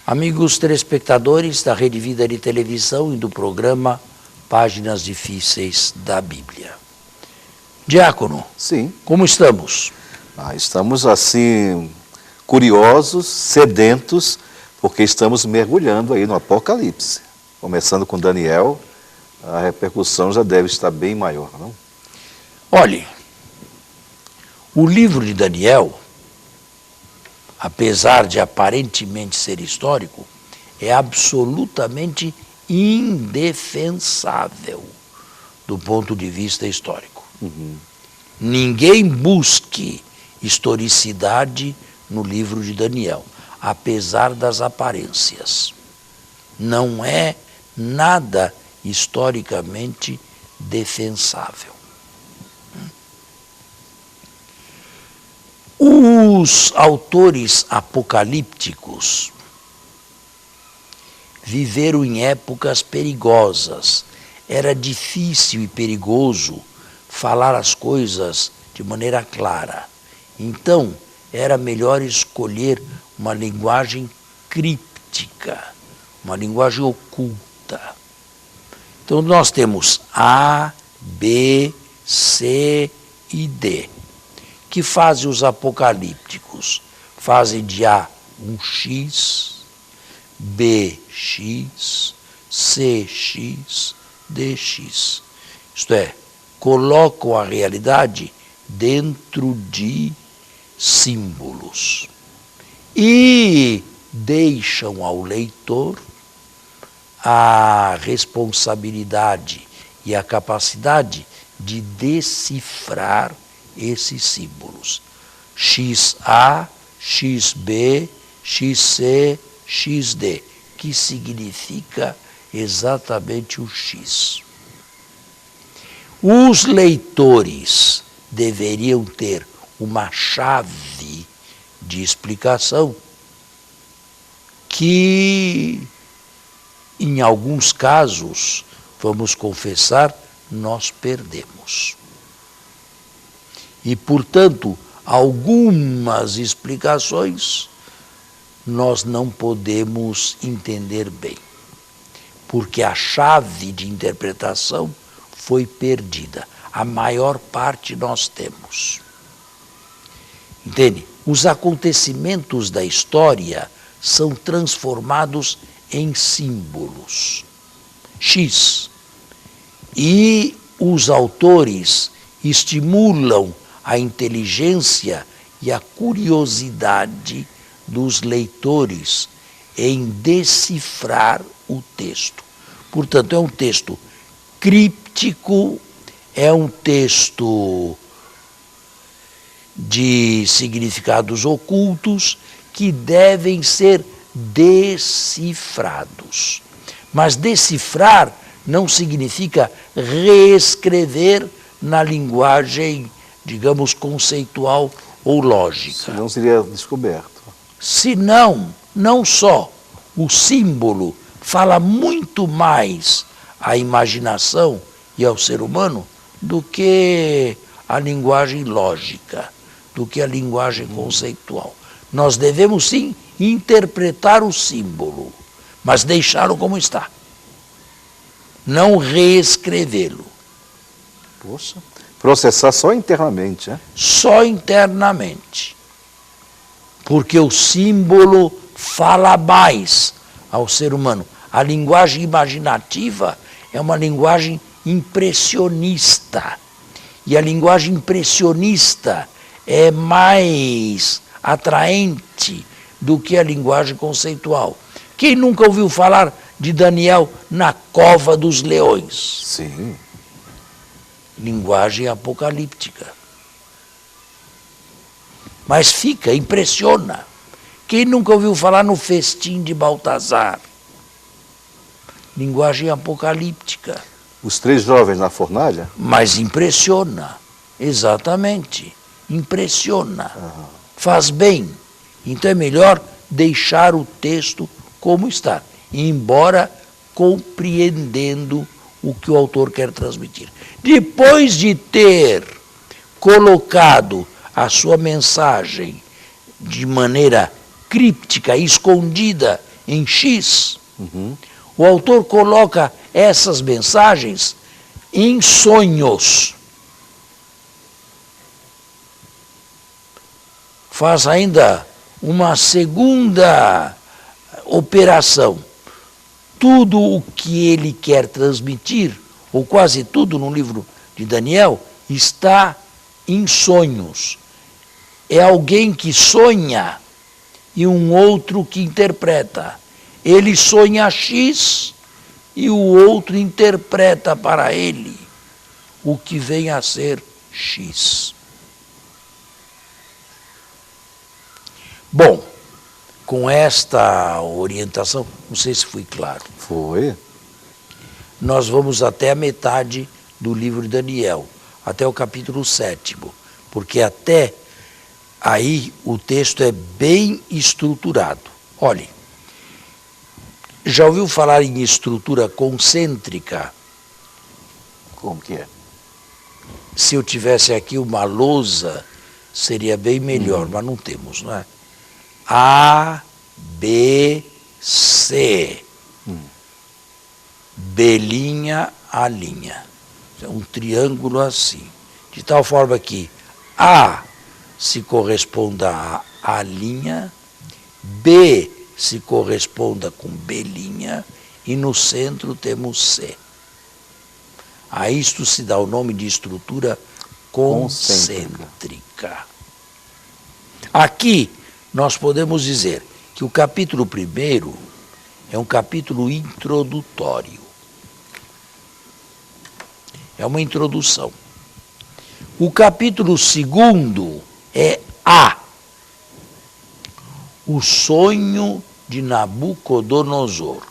Amigos telespectadores da Rede Vida de Televisão e do programa Páginas Difíceis da Bíblia. Diácono, Sim. Como estamos? Estamos assim, curiosos, sedentos, porque estamos mergulhando aí no Apocalipse. Começando com Daniel, a repercussão já deve estar bem maior, não? Olhe, o livro de Daniel, apesar de aparentemente ser histórico, é absolutamente indefensável do ponto de vista histórico. Ninguém busque historicidade no livro de Daniel, apesar das aparências. Não é nada historicamente defensável. Os autores apocalípticos viveram em épocas perigosas. Era difícil e perigoso falar as coisas de maneira clara. Então, era melhor escolher uma linguagem críptica, uma linguagem oculta. Então, nós temos A, B, C e D. Que fazem os apocalípticos? Fazem de A um X, B, X, C, X, DX. Isto é, colocam a realidade dentro de símbolos e deixam ao leitor a responsabilidade e a capacidade de decifrar esses símbolos. XA, XB, XC, XD, que significa exatamente o X. Os leitores deveriam ter uma chave de explicação que, em alguns casos, vamos confessar, nós perdemos. E, portanto, algumas explicações nós não podemos entender bem, porque a chave de interpretação foi perdida. A maior parte nós temos. Entende? Os acontecimentos da história são transformados em símbolos. X. E os autores estimulam a inteligência e a curiosidade dos leitores em decifrar o texto. Portanto, é um texto críptico, é um texto de significados ocultos que devem ser decifrados. Mas decifrar não significa reescrever na linguagem, digamos, conceitual ou lógica. Senão seria descoberto. Senão, não só o símbolo fala muito mais à imaginação e ao ser humano do que a linguagem lógica, do que a linguagem conceitual. Nós devemos, sim, interpretar o símbolo, mas deixá-lo como está. Não reescrevê-lo. Poxa, processar só internamente, né? Só internamente. Porque o símbolo fala mais ao ser humano. A linguagem imaginativa é uma linguagem impressionista. E a linguagem impressionista é mais atraente do que a linguagem conceitual. Quem nunca ouviu falar de Daniel na cova dos leões? Sim. Linguagem apocalíptica. Mas impressiona. Quem nunca ouviu falar no festim de Baltazar? Linguagem apocalíptica. Os 3 jovens na fornalha? Mas impressiona. Exatamente. Impressiona. Faz bem. Então é melhor deixar o texto como está, embora compreendendo o que o autor quer transmitir. Depois de ter colocado a sua mensagem de maneira críptica, escondida em X. Uhum. O autor coloca essas mensagens em sonhos. Faz ainda uma segunda operação. Tudo o que ele quer transmitir, ou quase tudo no livro de Daniel, está em sonhos. É alguém que sonha e um outro que interpreta. Ele sonha X e o outro interpreta para ele o que vem a ser X. Bom, com esta orientação, não sei se fui claro. Foi. Nós vamos até a metade do livro de Daniel, até o capítulo 7º, porque até aí o texto é bem estruturado. Olhe, já ouviu falar em estrutura concêntrica? Como que é? Se eu tivesse aqui uma lousa, seria bem melhor, mas não temos, não é? A, B, C. B', A'. É um triângulo assim. De tal forma que A se corresponda a A', B se corresponda com B' e no centro temos C. A isto se dá o nome de estrutura concêntrica. Aqui nós podemos dizer que o capítulo 1º é um capítulo introdutório. É uma introdução. O capítulo 2º é A, o sonho de Nabucodonosor.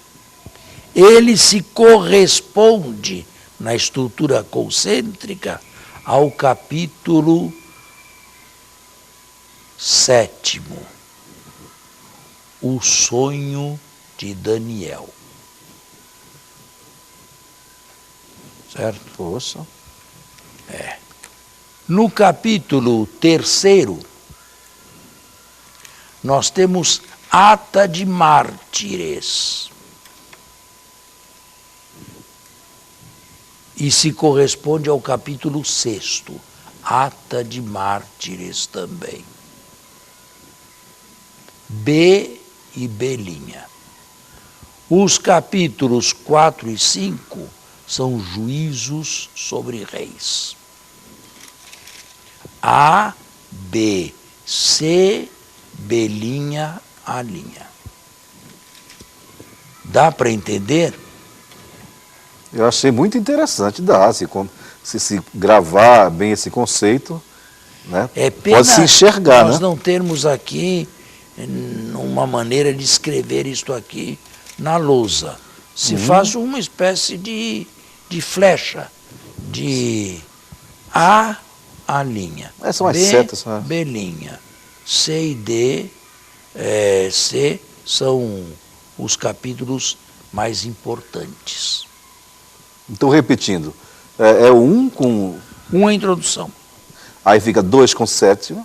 Ele se corresponde, na estrutura concêntrica, ao capítulo 7º, o sonho de Daniel. Certo? Poxa. É. No capítulo 3º, nós temos Ata de Mártires. E se corresponde ao capítulo 6º, Ata de Mártires também. B e B'. Os capítulos 4 e 5 são juízos sobre reis. A, B, C, B', A'. Dá para entender? Eu achei muito interessante, se gravar bem esse conceito, né? É pena pode se enxergar, nós né? não termos aqui uma maneira de escrever isto aqui na lousa. Se faz uma espécie de flecha, de A'. São as B, setas, né? B'. C e D, C são os capítulos mais importantes. Então, repetindo, é o 1 com... Uma introdução. Aí fica 2 com 7,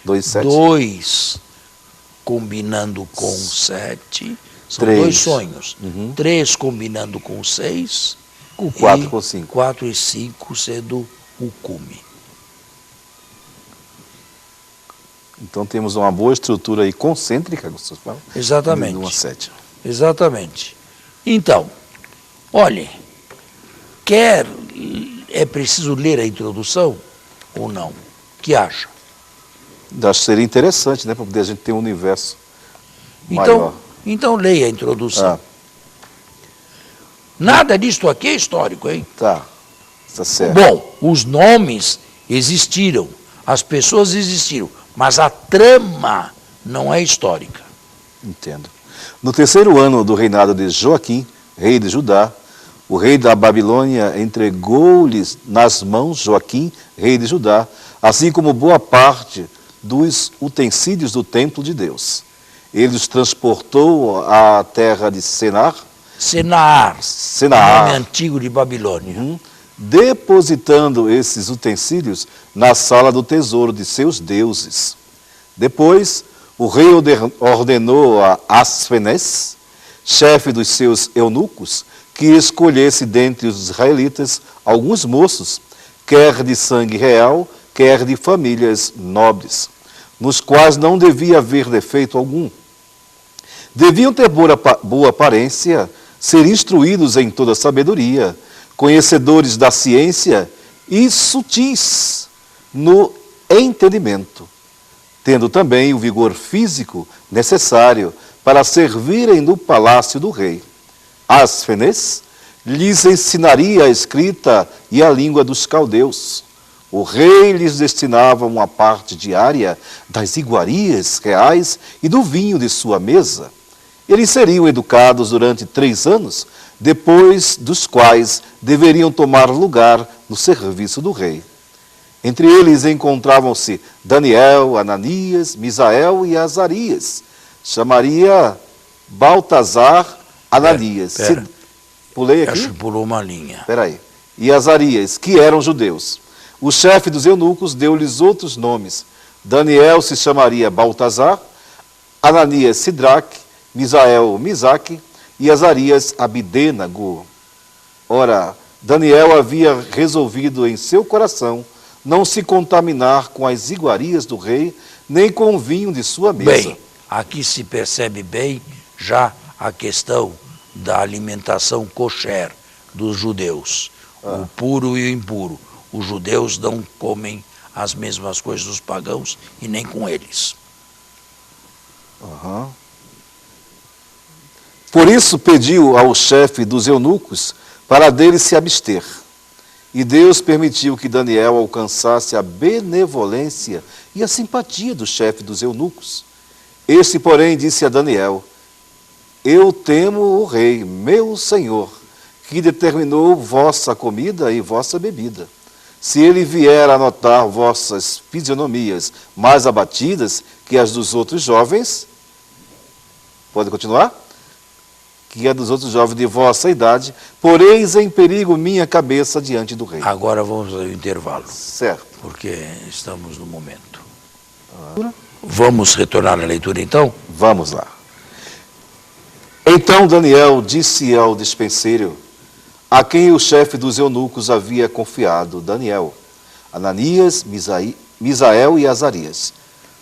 2 e 7. 2 combinando com 7, são 3. 2 sonhos. 3 combinando com 6. O 4 com 5. 4 e 5 sendo o cume. Então temos uma boa estrutura aí concêntrica, você fala? Exatamente. Uma 7. Exatamente. Então, olhe, é preciso ler a introdução ou não? O que acha? Acho que seria interessante, né? Para poder a gente ter um universo maior. Então leia a introdução. Nada disto aqui é histórico, hein? Tá certo. Bom, os nomes existiram, as pessoas existiram, mas a trama não é histórica. Entendo. No 3º ano do reinado de Joaquim, rei de Judá, o rei da Babilônia entregou-lhes nas mãos Joaquim, rei de Judá, assim como boa parte dos utensílios do templo de Deus. Ele os transportou à terra de Senar, nome antigo de Babilônia. Depositando esses utensílios na sala do tesouro de seus deuses. Depois, o rei ordenou a Asfenés, chefe dos seus eunucos, que escolhesse dentre os israelitas alguns moços, quer de sangue real, quer de famílias nobres, nos quais não devia haver defeito algum. Deviam ter boa aparência, ser instruídos em toda sabedoria, conhecedores da ciência e sutis no entendimento, tendo também o vigor físico necessário para servirem no palácio do rei. Asfenez lhes ensinaria a escrita e a língua dos caldeus. O rei lhes destinava uma parte diária das iguarias reais e do vinho de sua mesa. Eles seriam educados durante 3 anos, depois dos quais deveriam tomar lugar no serviço do rei. Entre eles encontravam-se Daniel, Ananias, Misael e Azarias. Chamaria Baltazar Ananias. Pera. Pulei aqui? Acho que pulou uma linha. Espera aí. E Azarias, que eram judeus. O chefe dos eunucos deu-lhes outros nomes. Daniel se chamaria Baltazar, Ananias Sidraque, Misael Misaque e Azarias Abidênago. Ora, Daniel havia resolvido em seu coração não se contaminar com as iguarias do rei, nem com o vinho de sua mesa. Bem, aqui se percebe bem já a questão da alimentação kosher dos judeus, o puro e o impuro. Os judeus não comem as mesmas coisas dos pagãos e nem com eles. Por isso pediu ao chefe dos eunucos para dele se abster. E Deus permitiu que Daniel alcançasse a benevolência e a simpatia do chefe dos eunucos. Este, porém, disse a Daniel: Eu temo o rei, meu senhor, que determinou vossa comida e vossa bebida. Se ele vier a notar vossas fisionomias mais abatidas que as dos outros jovens, pode continuar? Que a dos outros jovens de vossa idade, poreis em perigo minha cabeça diante do rei. Agora vamos ao intervalo. Certo. Porque estamos no momento. Vamos retornar à leitura então? Vamos lá. Então Daniel disse ao despenseiro, a quem o chefe dos eunucos havia confiado, Daniel, Ananias, Misael e Azarias: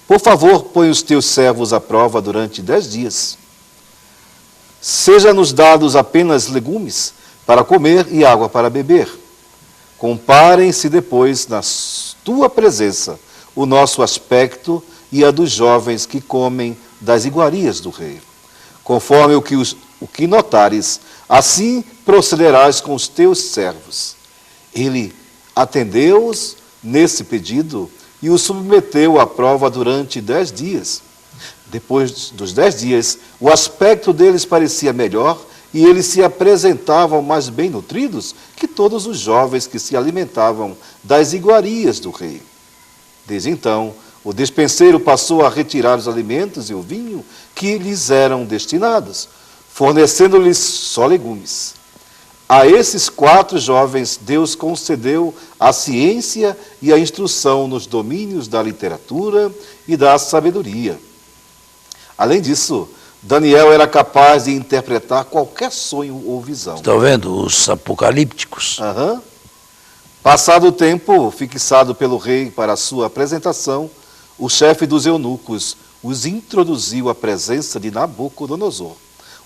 Por favor, põe os teus servos à prova durante 10 dias. Seja-nos dados apenas legumes para comer e água para beber. Comparem-se depois, na tua presença, o nosso aspecto e a dos jovens que comem das iguarias do rei. Conforme o que notares, assim procederás com os teus servos. Ele atendeu-os nesse pedido e os submeteu à prova durante 10 dias. Depois dos 10 dias, o aspecto deles parecia melhor e eles se apresentavam mais bem nutridos que todos os jovens que se alimentavam das iguarias do rei. Desde então, o despenseiro passou a retirar os alimentos e o vinho que lhes eram destinados, fornecendo-lhes só legumes. A esses 4 jovens, Deus concedeu a ciência e a instrução nos domínios da literatura e da sabedoria. Além disso, Daniel era capaz de interpretar qualquer sonho ou visão. Estão vendo os apocalípticos? Passado o tempo fixado pelo rei para a sua apresentação, o chefe dos eunucos os introduziu à presença de Nabucodonosor,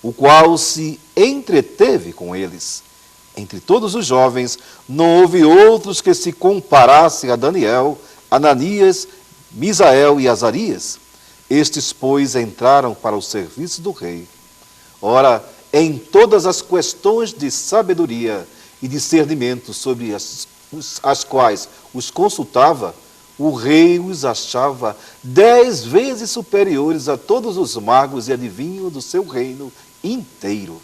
o qual se entreteve com eles. Entre todos os jovens, não houve outros que se comparassem a Daniel, Ananias, Misael e Azarias. Estes, pois, entraram para o serviço do rei. Ora, em todas as questões de sabedoria e discernimento sobre as quais os consultava, o rei os achava 10 vezes superiores a todos os magos e adivinhos do seu reino inteiro.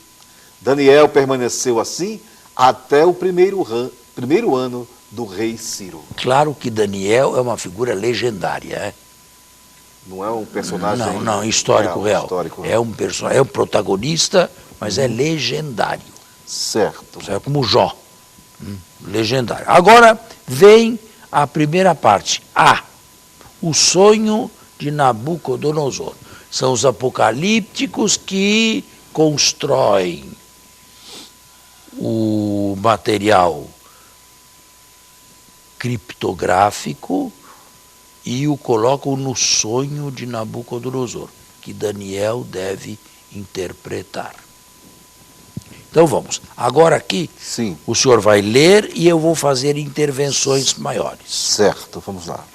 Daniel permaneceu assim até o primeiro ano do rei Ciro. Claro que Daniel é uma figura legendária, Não é um personagem... Não, histórico real. Histórico. É um protagonista, mas é legendário. Certo. É como Jó. Legendário. Agora vem a primeira parte. O sonho de Nabucodonosor. São os apocalípticos que constroem o material criptográfico e o colocam no sonho de Nabucodonosor, que Daniel deve interpretar. Então vamos. Agora aqui, Sim. o senhor vai ler e eu vou fazer intervenções maiores. Certo, vamos lá.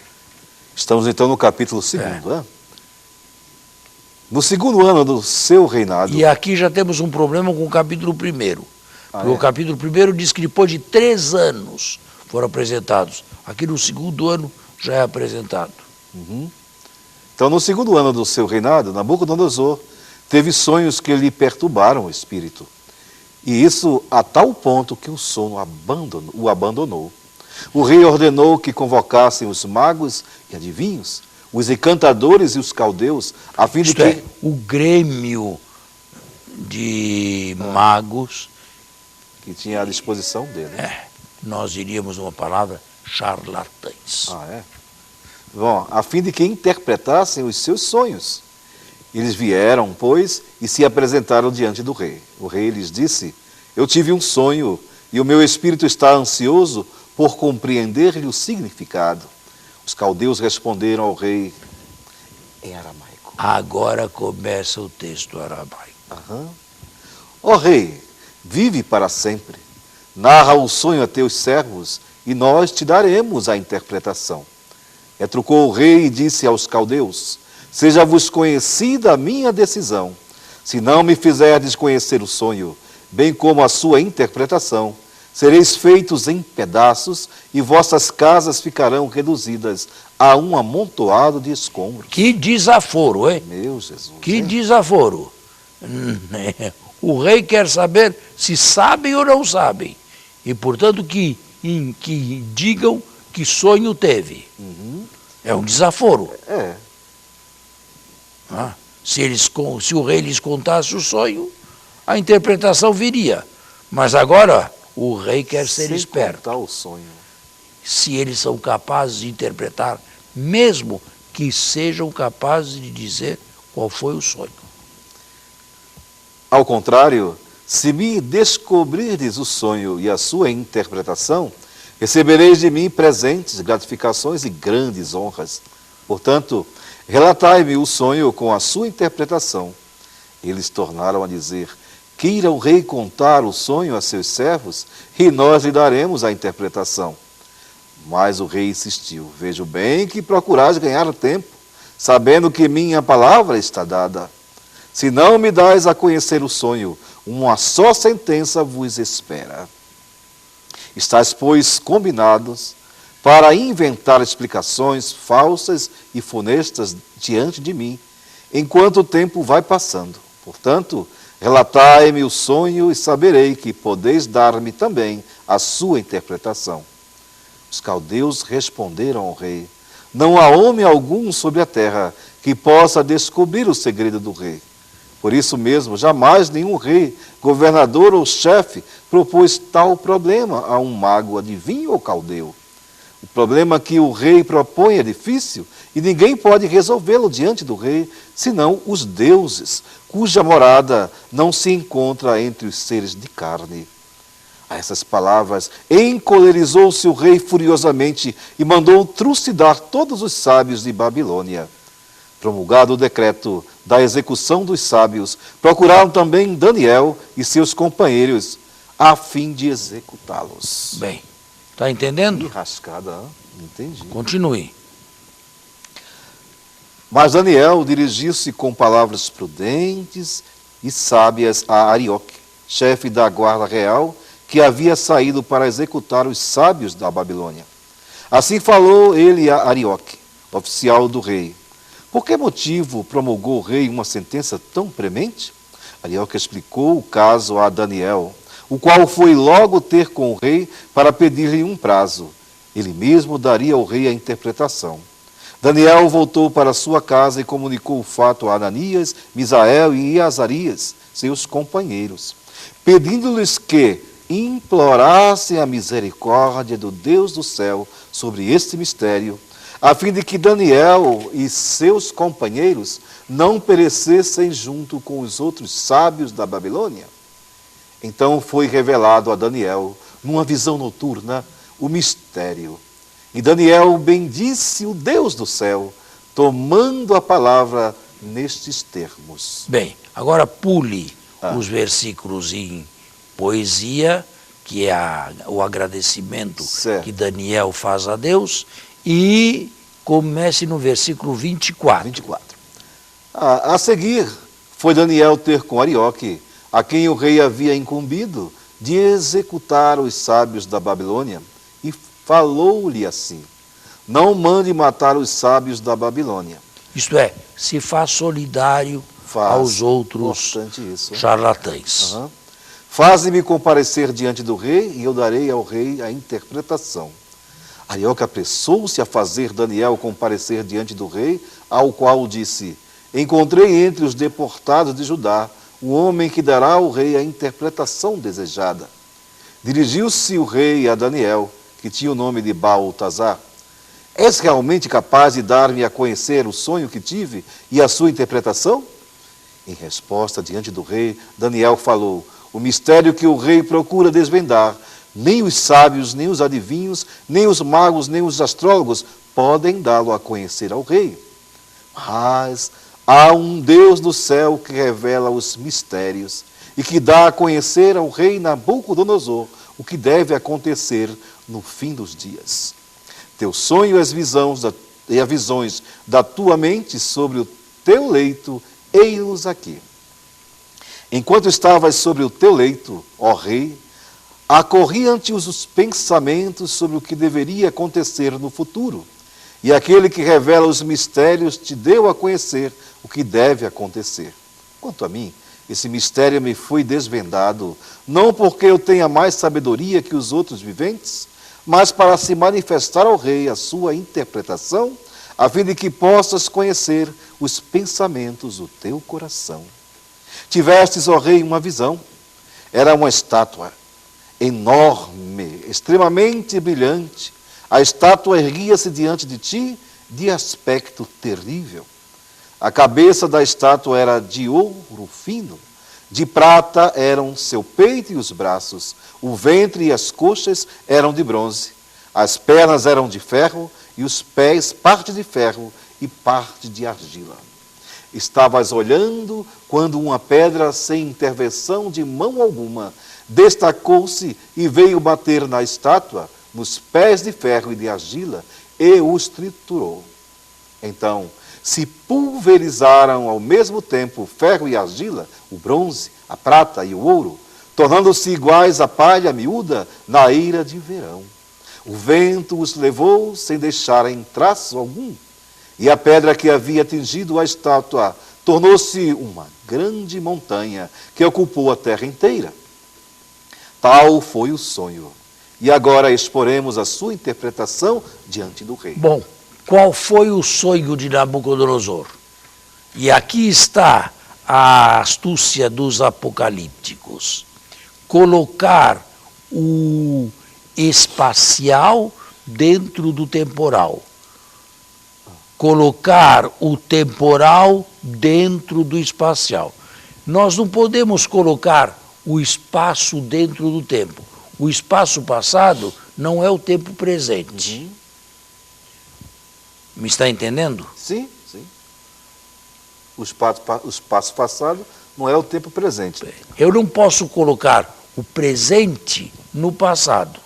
Estamos então no capítulo 2º, né? No 2º ano do seu reinado. E aqui já temos um problema com o capítulo 1º. Porque o é? capítulo 1º diz que depois de 3 anos foram apresentados. Aqui no 2º ano já é apresentado. Uhum. Então, no 2º ano do seu reinado, Nabucodonosor teve sonhos que lhe perturbaram o espírito. E isso a tal ponto que o sono o abandonou. O rei ordenou que convocassem os magos e adivinhos, os encantadores e os caldeus, a fim de Isto que... é, o grêmio de magos, que tinha à disposição dele. nós diríamos uma palavra, charlatães. Ah, é? Bom, a fim de que interpretassem os seus sonhos. Eles vieram, pois, e se apresentaram diante do rei. O rei lhes disse: eu tive um sonho e o meu espírito está ansioso por compreender-lhe o significado. Os caldeus responderam ao rei em aramaico. Agora começa o texto aramaico. Ó rei, vive para sempre. Narra o sonho a teus servos e nós te daremos a interpretação. Retrucou o rei e disse aos caldeus: seja-vos conhecida a minha decisão. Se não me fizerdes conhecer o sonho, bem como a sua interpretação, sereis feitos em pedaços e vossas casas ficarão reduzidas a um amontoado de escombros. Que desaforo, hein? Meu Jesus. Que hein? desaforo. O rei quer saber se sabem ou não sabem. E, portanto, que digam que sonho teve. É um desaforo. É. Se o rei lhes contasse o sonho, a interpretação viria. Mas agora o rei quer ser Sem esperto. contar o sonho. Se eles são capazes de interpretar, mesmo que sejam capazes de dizer qual foi o sonho. Ao contrário, se me descobrirdes o sonho e a sua interpretação, recebereis de mim presentes, gratificações e grandes honras. Portanto, relatai-me o sonho com a sua interpretação. Eles tornaram a dizer: queira o rei contar o sonho a seus servos, e nós lhe daremos a interpretação. Mas o rei insistiu: vejo bem que procurais ganhar tempo, sabendo que minha palavra está dada. Se não me dais a conhecer o sonho, uma só sentença vos espera. Estais, pois, combinados para inventar explicações falsas e funestas diante de mim, enquanto o tempo vai passando. Portanto, relatai-me o sonho e saberei que podeis dar-me também a sua interpretação. Os caldeus responderam ao rei: não há homem algum sobre a terra que possa descobrir o segredo do rei. Por isso mesmo, jamais nenhum rei, governador ou chefe propôs tal problema a um mago, adivinho ou caldeu. O problema que o rei propõe é difícil e ninguém pode resolvê-lo diante do rei, senão os deuses, cuja morada não se encontra entre os seres de carne. A essas palavras, encolerizou-se o rei furiosamente e mandou trucidar todos os sábios de Babilônia. Promulgado o decreto da execução dos sábios, procuraram também Daniel e seus companheiros, a fim de executá-los. Bem, está entendendo? Rascada, entendi. Continue. Mas Daniel dirigiu-se com palavras prudentes e sábias a Arioque, chefe da guarda real, que havia saído para executar os sábios da Babilônia. Assim falou ele a Arioque, oficial do rei. Por que motivo promulgou o rei uma sentença tão premente? Arioque explicou o caso a Daniel, o qual foi logo ter com o rei para pedir-lhe um prazo. Ele mesmo daria ao rei a interpretação. Daniel voltou para sua casa e comunicou o fato a Ananias, Misael e Azarias, seus companheiros, pedindo-lhes que implorassem a misericórdia do Deus do céu sobre este mistério, a fim de que Daniel e seus companheiros não perecessem junto com os outros sábios da Babilônia. Então foi revelado a Daniel, numa visão noturna, o mistério. E Daniel bendisse o Deus do céu, tomando a palavra nestes termos. Bem, agora pule os versículos em poesia, que é o agradecimento Certo. que Daniel faz a Deus, e comece no versículo 24. 24. A seguir, foi Daniel ter com Arioque, a quem o rei havia incumbido de executar os sábios da Babilônia, e falou-lhe assim: não mande matar os sábios da Babilônia. Isto é, se faz solidário aos outros isso, charlatães. Faze-me comparecer diante do rei, e eu darei ao rei a interpretação. Arioque apressou-se a fazer Daniel comparecer diante do rei, ao qual disse: encontrei entre os deportados de Judá o homem que dará ao rei a interpretação desejada. Dirigiu-se o rei a Daniel, que tinha o nome de Baltazar. És realmente capaz de dar-me a conhecer o sonho que tive e a sua interpretação? Em resposta diante do rei, Daniel falou: o mistério que o rei procura desvendar, nem os sábios, nem os adivinhos, nem os magos, nem os astrólogos podem dá-lo a conhecer ao rei. Mas há um Deus do céu que revela os mistérios e que dá a conhecer ao rei Nabucodonosor o que deve acontecer no fim dos dias. Teu sonho e as visões da tua mente sobre o teu leito, ei-los aqui. Enquanto estavas sobre o teu leito, ó rei, acorriam-te os pensamentos sobre o que deveria acontecer no futuro. E aquele que revela os mistérios te deu a conhecer o que deve acontecer. Quanto a mim, esse mistério me foi desvendado, não porque eu tenha mais sabedoria que os outros viventes, mas para se manifestar ao rei a sua interpretação, a fim de que possas conhecer os pensamentos do teu coração. Tivestes, ó rei, uma visão. Era uma estátua enorme, extremamente brilhante. A estátua erguia-se diante de ti de aspecto terrível. A cabeça da estátua era de ouro fino, de prata eram seu peito e os braços, o ventre e as coxas eram de bronze, as pernas eram de ferro e os pés parte de ferro e parte de argila. Estavas olhando quando uma pedra sem intervenção de mão alguma destacou-se e veio bater na estátua, nos pés de ferro e de argila, e os triturou. Então se pulverizaram ao mesmo tempo o ferro e a argila, o bronze, a prata e o ouro, tornando-se iguais à palha miúda na eira de verão. O vento os levou sem deixarem traço algum, e a pedra que havia atingido a estátua tornou-se uma grande montanha que ocupou a terra inteira. Tal foi o sonho. E agora exporemos a sua interpretação diante do rei. Bom, qual foi o sonho de Nabucodonosor? E aqui está a astúcia dos apocalípticos. Colocar o espacial dentro do temporal. Colocar o temporal dentro do espacial. Nós não podemos colocar o espaço dentro do tempo. O espaço passado não é o tempo presente. Me está entendendo? Sim, sim. O espaço passado não é o tempo presente. Eu não posso colocar o presente no passado,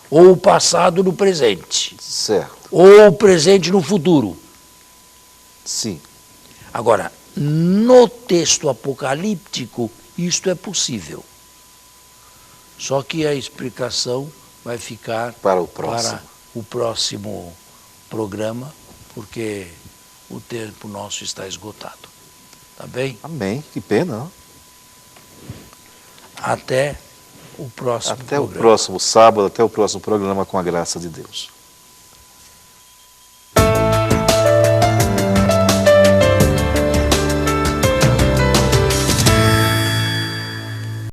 ou o passado no presente. Certo. Ou o presente no futuro. Sim. Agora, no texto apocalíptico, isto é possível. Só que a explicação vai ficar para o próximo programa, porque o tempo nosso está esgotado. Tá bem? Amém. Que pena, não? Até o próximo programa. Até o próximo sábado, até o próximo programa, com a graça de Deus.